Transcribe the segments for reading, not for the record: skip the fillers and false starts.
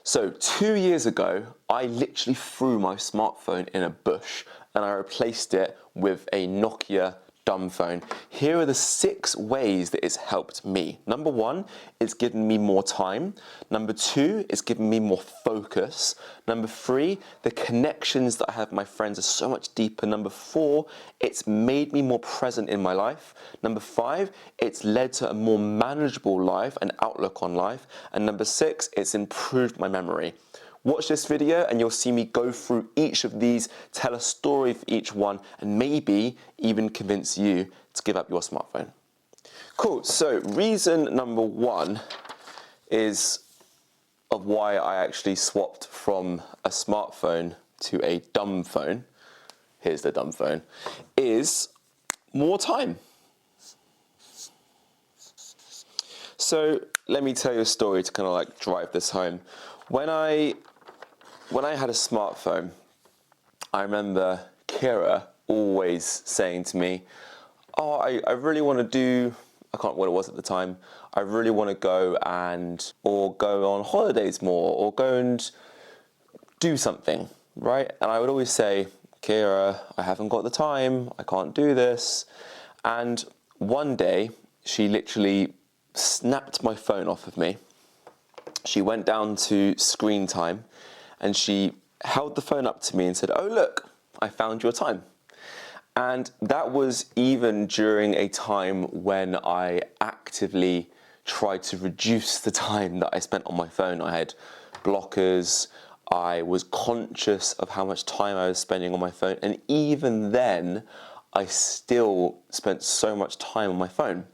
So 2 years ago, I literally threw my smartphone in a bush and I replaced it with a Nokia dumb phone. Here are the 6 ways that it's helped me. Number 1, it's given me more time. Number 2, it's given me more focus. Number 3, the connections that I have with my friends are so much deeper. Number 4, it's made me more present in my life. Number 5, it's led to a more manageable life and outlook on life. And number 6, it's improved my memory. Watch this video and you'll see me go through each of these, tell a story for each one, and maybe even convince you to give up your smartphone. Cool, so reason number 1 is of why I actually swapped from a smartphone to a dumb phone, here's the dumb phone, is more time. So let me tell you a story to kind of like drive this home. When I had a smartphone, I remember Kira always saying to me, oh, I really want to do, I can't remember what it was at the time, I really want to go on holidays more, or go and do something, right? And I would always say, Kira, I haven't got the time, I can't do this. And one day, she literally snapped my phone off of me. She went down to screen time and she held the phone up to me and said, oh look, I found your time. And that was even during a time when I actively tried to reduce the time that I spent on my phone. I had blockers, I was conscious of how much time I was spending on my phone, and even then, I still spent so much time on my phone.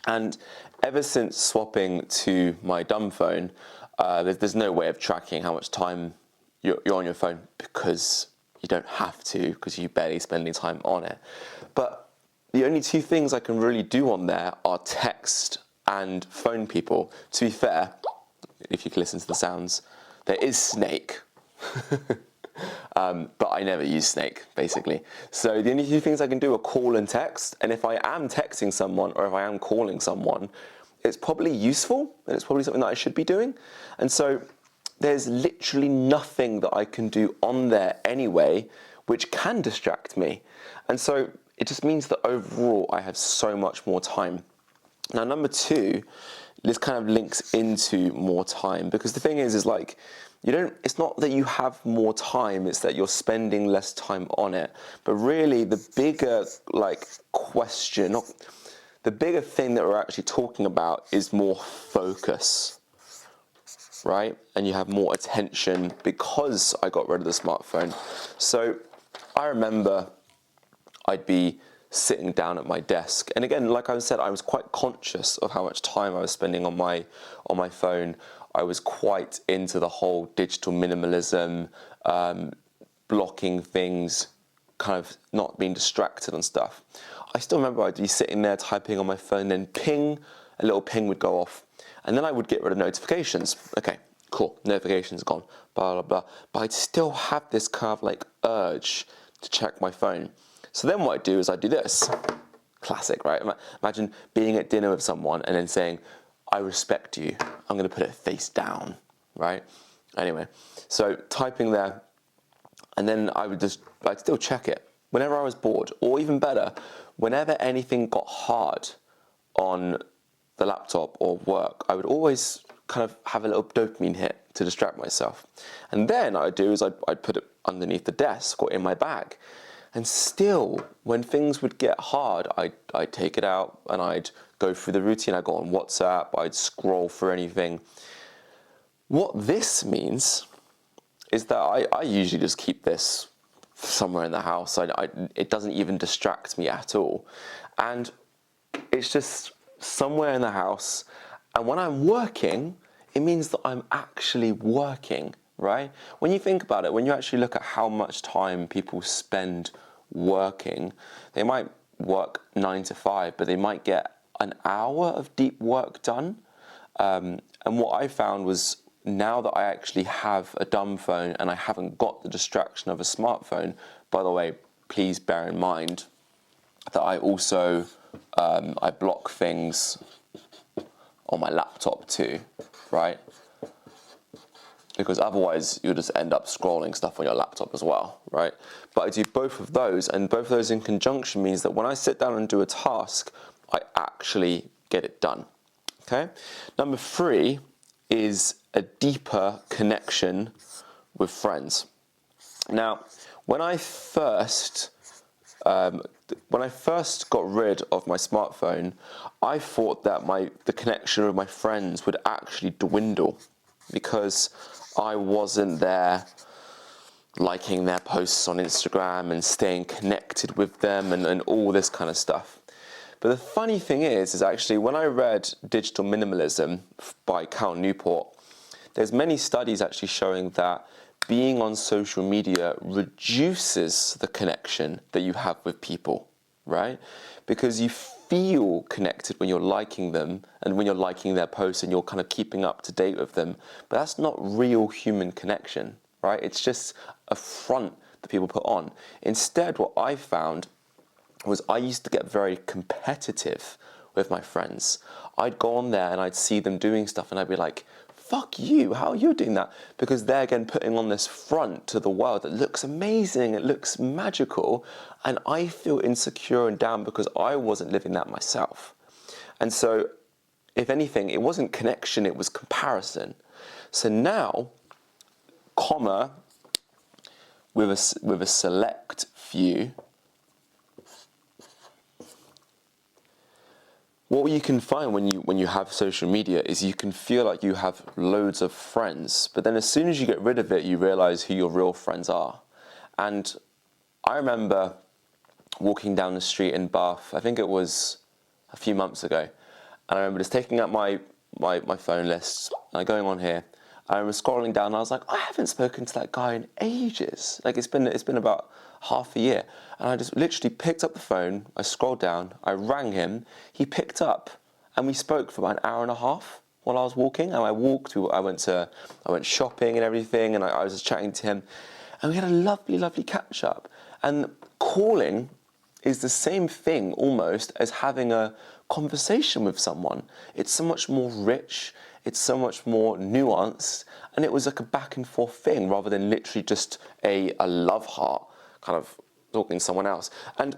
And ever since swapping to my dumb phone, there's no way of tracking how much time you're on your phone, because you don't have to, because you barely spend any time on it. But the only 2 things I can really do on there are text and phone people. To be fair, if you can listen to the sounds, there is Snake. But I never use Snake, basically. So the only 2 things I can do are call and text. And if I am texting someone or if I am calling someone, it's probably useful and it's probably something that I should be doing. And so there's literally nothing that I can do on there anyway which can distract me. And so it just means that overall I have so much more time. Now, number 2, this kind of links into more time, because the thing is like, it's not that you have more time, it's that you're spending less time on it. But really the bigger question, the bigger thing that we're actually talking about is more focus, right? And you have more attention because I got rid of the smartphone. So I remember I'd be sitting down at my desk, and again, like I said, I was quite conscious of how much time I was spending on my phone. I was quite into the whole digital minimalism, blocking things, kind of not being distracted and stuff. I still remember I'd be sitting there typing on my phone, then ping, a little ping would go off, and then I would get rid of notifications. Okay, cool, notifications gone, blah, blah, blah. But I'd still have this kind of like urge to check my phone. So then what I'd do is I'd do this. Classic, right? Imagine being at dinner with someone and then saying, I respect you, I'm gonna put it face down, right? Anyway, so typing there, and then I'd still check it whenever I was bored, or even better, whenever anything got hard on the laptop or work, I would always kind of have a little dopamine hit to distract myself. And then what I'd do is I'd put it underneath the desk or in my bag. And still, when things would get hard, I'd take it out and I'd go through the routine. I'd go on WhatsApp, I'd scroll through anything. What this means is that I usually just keep this somewhere in the house. It doesn't even distract me at all. And it's just somewhere in the house. And when I'm working, it means that I'm actually working, right? When you think about it, when you actually look at how much time people spend working, they might work 9 to 5, but they might get an hour of deep work done. And what I found was, now that I actually have a dumb phone and I haven't got the distraction of a smartphone, by the way, please bear in mind that I also, I block things on my laptop too, right? because otherwise you'll just end up scrolling stuff on your laptop as well, right? But I do both of those, and both of those in conjunction means that when I sit down and do a task, I actually get it done, okay? Number 3 is a deeper connection with friends. Now, when I first got rid of my smartphone, I thought that the connection with my friends would actually dwindle because I wasn't there liking their posts on Instagram and staying connected with them and all this kind of stuff. But the funny thing is actually when I read Digital Minimalism by Cal Newport, there's many studies actually showing that being on social media reduces the connection that you have with people, right? Because you feel connected when you're liking them and when you're liking their posts and you're kind of keeping up to date with them. But that's not real human connection, right? It's just a front that people put on. Instead, what I found was I used to get very competitive with my friends. I'd go on there and I'd see them doing stuff and I'd be like, fuck you, how are you doing that? Because they're again putting on this front to the world that looks amazing, it looks magical, and I feel insecure and down because I wasn't living that myself. And so, if anything, it wasn't connection, it was comparison. So now, with a select few, what you can find when you have social media is you can feel like you have loads of friends, but then as soon as you get rid of it, you realize who your real friends are. And I remember walking down the street in Bath, I think it was a few months ago, and I remember just taking out my phone list, and going on here, I remember scrolling down, and I was like, I haven't spoken to that guy in ages. Like it's been about half a year. And I just literally picked up the phone, I scrolled down, I rang him, he picked up, and we spoke for about an hour and a half while I was walking. And I went shopping and everything, and I was just chatting to him. And we had a lovely, lovely catch up. And calling is the same thing almost as having a conversation with someone. It's so much more rich, it's so much more nuanced, and it was like a back and forth thing rather than literally just a love heart kind of talking to someone else. And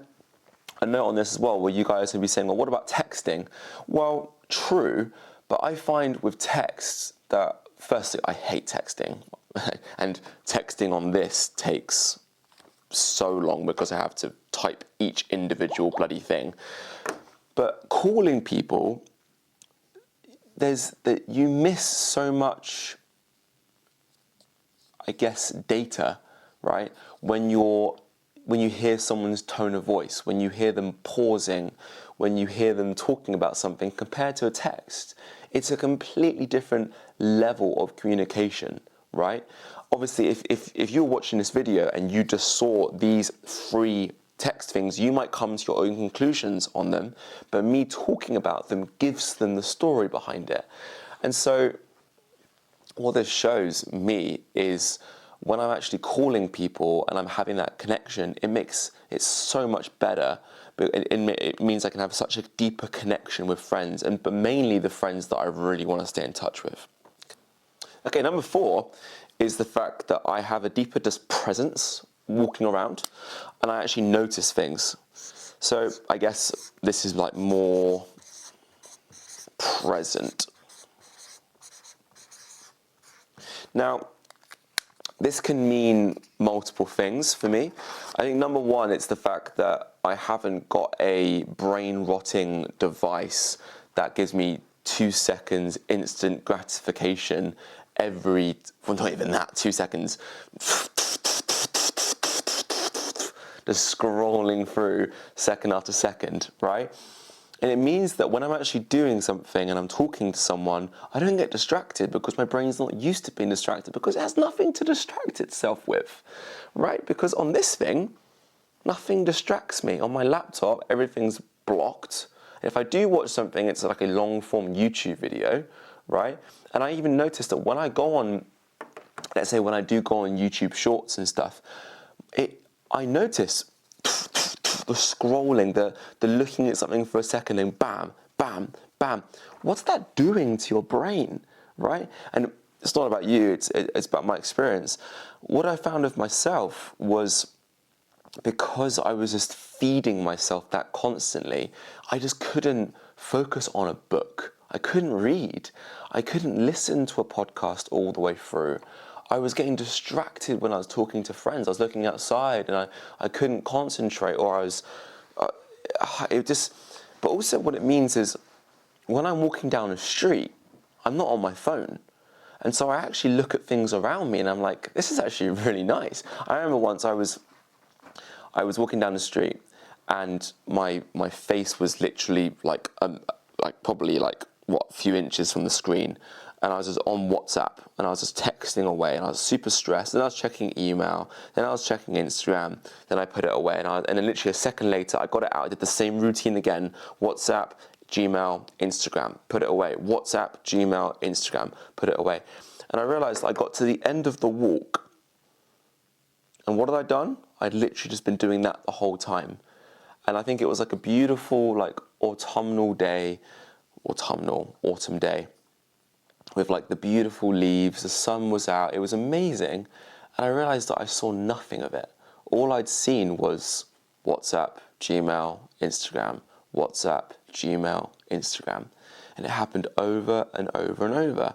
a note on this as well, where you guys will be saying, well, what about texting? Well, true, but I find with texts that, firstly, I hate texting. And texting on this takes so long because I have to type each individual bloody thing. But calling people, you miss so much, I guess, data, right? When you hear someone's tone of voice, when you hear them pausing, when you hear them talking about something compared to a text, it's a completely different level of communication, right? Obviously, if you're watching this video and you just saw these 3 text things, you might come to your own conclusions on them, but me talking about them gives them the story behind it. And so what this shows me is when I'm actually calling people and I'm having that connection, it makes it so much better. But it means I can have such a deeper connection with friends, but mainly the friends that I really want to stay in touch with. Okay, number 4 is the fact that I have a deeper just presence walking around, and I actually notice things. So I guess this is like more present. Now, this can mean multiple things for me. I think number 1, it's the fact that I haven't got a brain-rotting device that gives me 2 seconds instant gratification well, not even that, 2 seconds. Just scrolling through second after second, right? And it means that when I'm actually doing something and I'm talking to someone, I don't get distracted because my brain's not used to being distracted because it has nothing to distract itself with, right? Because on this thing, nothing distracts me. On my laptop, everything's blocked. And if I do watch something, it's like a long form YouTube video, right? And I even noticed that when I go on, let's say when I do go on YouTube Shorts and stuff, I notice the scrolling, the looking at something for a second and bam, bam, bam. What's that doing to your brain, right? And it's not about you, it's about my experience. What I found of myself was, because I was just feeding myself that constantly, I just couldn't focus on a book. I couldn't read. I couldn't listen to a podcast all the way through. I was getting distracted when I was talking to friends. I was looking outside and I couldn't concentrate, or I was, it just, but also what it means is, when I'm walking down the street, I'm not on my phone. And so I actually look at things around me and I'm like, this is actually really nice. I remember once I was walking down the street and my face was literally like probably like a few inches from the screen, and I was just on WhatsApp and I was just texting away and I was super stressed. Then I was checking email, then I was checking Instagram, then I put it away, and then literally a second later I got it out. I did the same routine again: WhatsApp, Gmail, Instagram, put it away. WhatsApp, Gmail, Instagram, put it away. And I realized I got to the end of the walk, and what had I done? I'd literally just been doing that the whole time. And I think it was like a beautiful, like autumn day, with like the beautiful leaves, the sun was out, it was amazing. And I realized that I saw nothing of it. All I'd seen was WhatsApp, Gmail, Instagram, WhatsApp, Gmail, Instagram. And it happened over and over and over.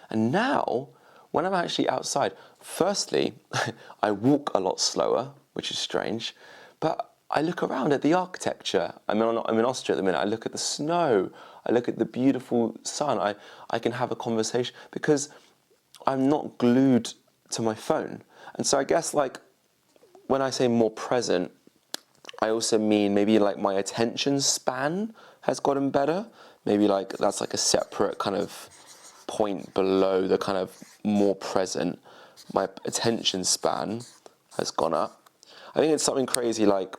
And now, when I'm actually outside, firstly, I walk a lot slower, which is strange, but I look around at the architecture. I'm in Austria at the minute. I look at the snow. I look at the beautiful sun. I can have a conversation because I'm not glued to my phone. And so I guess, like, when I say more present, I also mean maybe like my attention span has gotten better. Maybe like that's like a separate kind of point below the kind of more present. My attention span has gone up. I think it's something crazy like,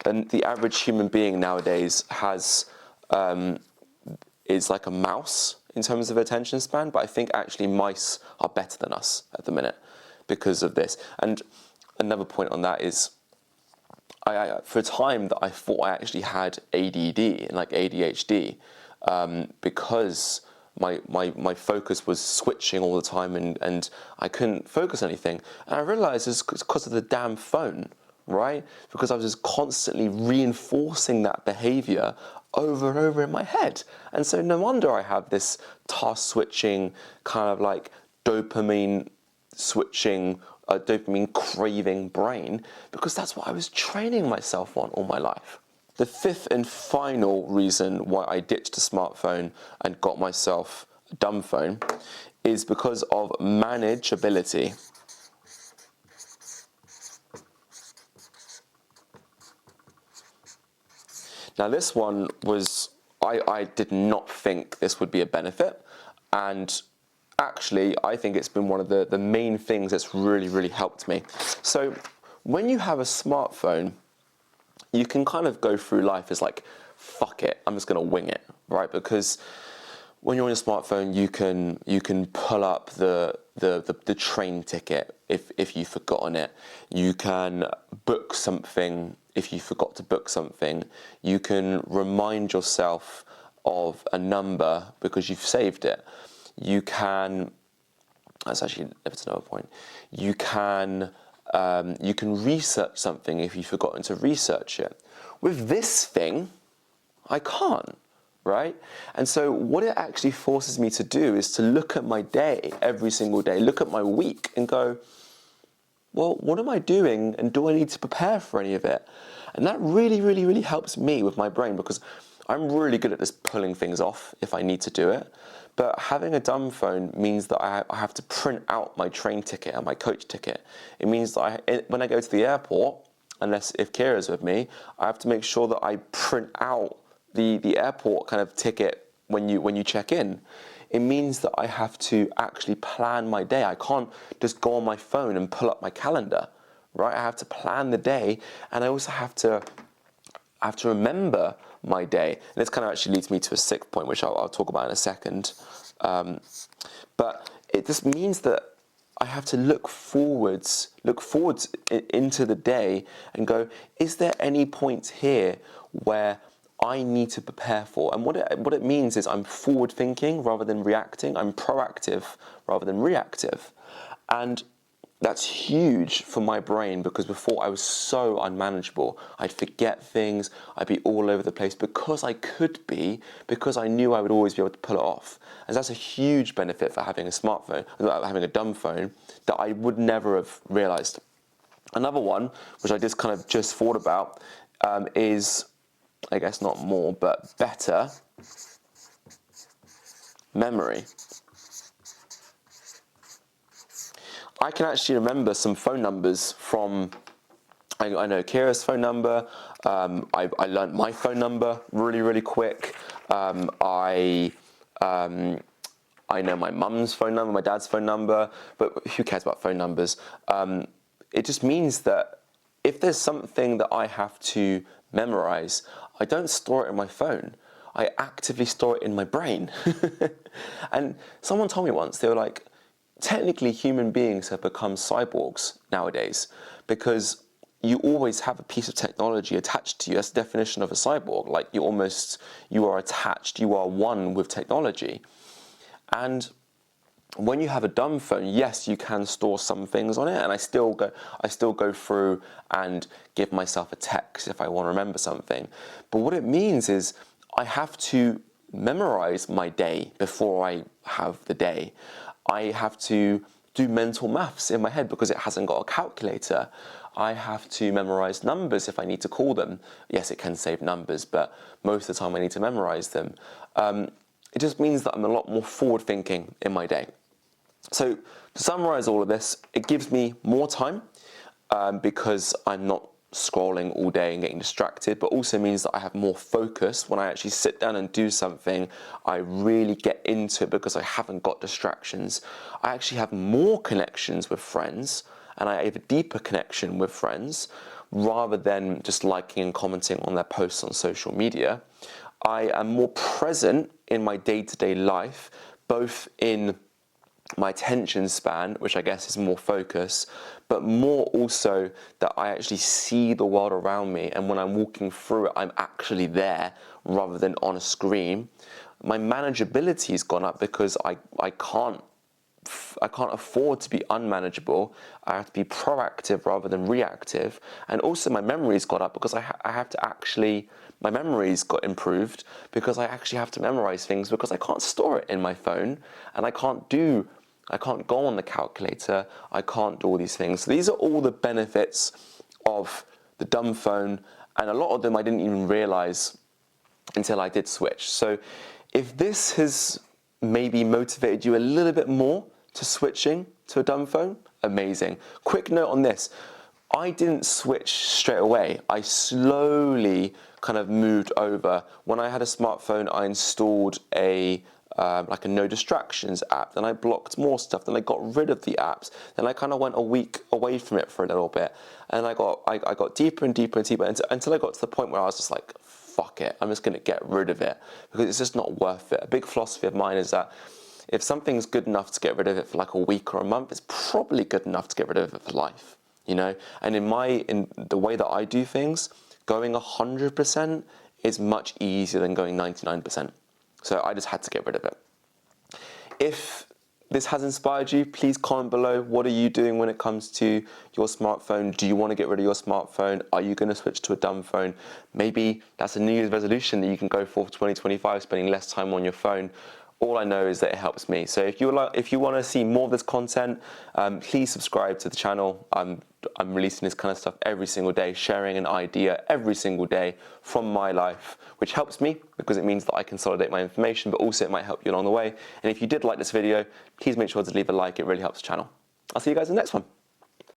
and the average human being nowadays is like a mouse in terms of attention span, but I think actually mice are better than us at the minute because of this. And another point on that is, I for a time that I thought I actually had ADD and like ADHD, because my focus was switching all the time and I couldn't focus on anything. And I realized it's because of the damn phone, right? Because I was just constantly reinforcing that behavior over and over in my head. And so no wonder I have this task switching, kind of like dopamine switching, dopamine craving brain, because that's what I was training myself on all my life. The fifth and final reason why I ditched a smartphone and got myself a dumb phone is because of manageability. Now this one was, I did not think this would be a benefit, and actually I think it's been one of the main things that's really, really helped me. So when you have a smartphone, you can kind of go through life as like, fuck it, I'm just gonna wing it, right? Because when you're on your smartphone, you can pull up the train ticket if you've forgotten it. You can book something if you forgot to book something. You can remind yourself of a number because you've saved it. You can, that's actually another point. You can research something if you've forgotten to research it. With this thing, I can't. Right? And so what it actually forces me to do is to look at my day every single day, look at my week and go, well, what am I doing and do I need to prepare for any of it? And that really, really, really helps me with my brain, because I'm really good at just pulling things off if I need to do it. But having a dumb phone means that I have to print out my train ticket and my coach ticket. It means that when I go to the airport, if Kira's with me, I have to make sure that I print out the airport kind of ticket when you check in. It means that I have to actually plan my day. I can't just go on my phone and pull up my calendar, right? I have to plan the day, and I also have to remember my day. And this kind of actually leads me to a sixth point, which I'll talk about in a second. But it just means that I have to look forwards into the day and go, is there any point here where I need to prepare for. And what it means is I'm forward thinking rather than reacting. I'm proactive rather than reactive. And that's huge for my brain, because before I was so unmanageable. I'd forget things, I'd be all over the place because I knew I would always be able to pull it off. And that's a huge benefit for having a smartphone, having a dumb phone, that I would never have realized. Another one, which I just kind of just thought about, is, I guess not more, but better memory. I can actually remember some phone numbers from, I know Kira's phone number, I learned my phone number really, really quick. I know my mum's phone number, my dad's phone number, but who cares about phone numbers? It just means that if there's something that I have to memorize, I don't store it in my phone. I actively store it in my brain. And someone told me once, they were like, technically human beings have become cyborgs nowadays, because you always have a piece of technology attached to you. That's the definition of a cyborg. Like you are attached, you are one with technology. And when you have a dumb phone, yes, you can store some things on it, and I still go through and give myself a text if I want to remember something. But what it means is I have to memorize my day before I have the day. I have to do mental maths in my head because it hasn't got a calculator. I have to memorize numbers if I need to call them. Yes, it can save numbers, but most of the time I need to memorize them. It just means that I'm a lot more forward thinking in my day. So to summarize all of this, it gives me more time because I'm not scrolling all day and getting distracted, but also means that I have more focus. When I actually sit down and do something, I really get into it because I haven't got distractions. I actually have more connections with friends, and I have a deeper connection with friends rather than just liking and commenting on their posts on social media. I am more present in my day-to-day life, both in my attention span, which I guess is more focus, but more also that I actually see the world around me, and when I'm walking through it, I'm actually there rather than on a screen. My manageability has gone up because I can't afford to be unmanageable. I have to be proactive rather than reactive. And also my memory's got up because my memory's got improved because I actually have to memorize things because I can't store it in my phone, and I can't go on the calculator, I can't do all these things. So these are all the benefits of the dumb phone, and a lot of them I didn't even realize until I did switch. So if this has maybe motivated you a little bit more to switching to a dumb phone, amazing. Quick note on this, I didn't switch straight away. I slowly kind of moved over. When I had a smartphone, I installed like a no distractions app, then I blocked more stuff, then I got rid of the apps, then I kind of went a week away from it for a little bit, and I got deeper and deeper and deeper until I got to the point where I was just like, fuck it, I'm just going to get rid of it because it's just not worth it. A big philosophy of mine is that if something's good enough to get rid of it for like a week or a month, it's probably good enough to get rid of it for life, you know? And in the way that I do things, going 100% is much easier than going 99%. So I just had to get rid of it. If this has inspired you, please comment below. What are you doing when it comes to your smartphone? Do you want to get rid of your smartphone? Are you going to switch to a dumb phone? Maybe that's a New Year's resolution that you can go for 2025, spending less time on your phone. All I know is that it helps me. So if you want to see more of this content, please subscribe to the channel. I'm releasing this kind of stuff every single day, sharing an idea every single day from my life, which helps me because it means that I consolidate my information, but also it might help you along the way. And if you did like this video, please make sure to leave a like. It really helps the channel. I'll see you guys in the next one.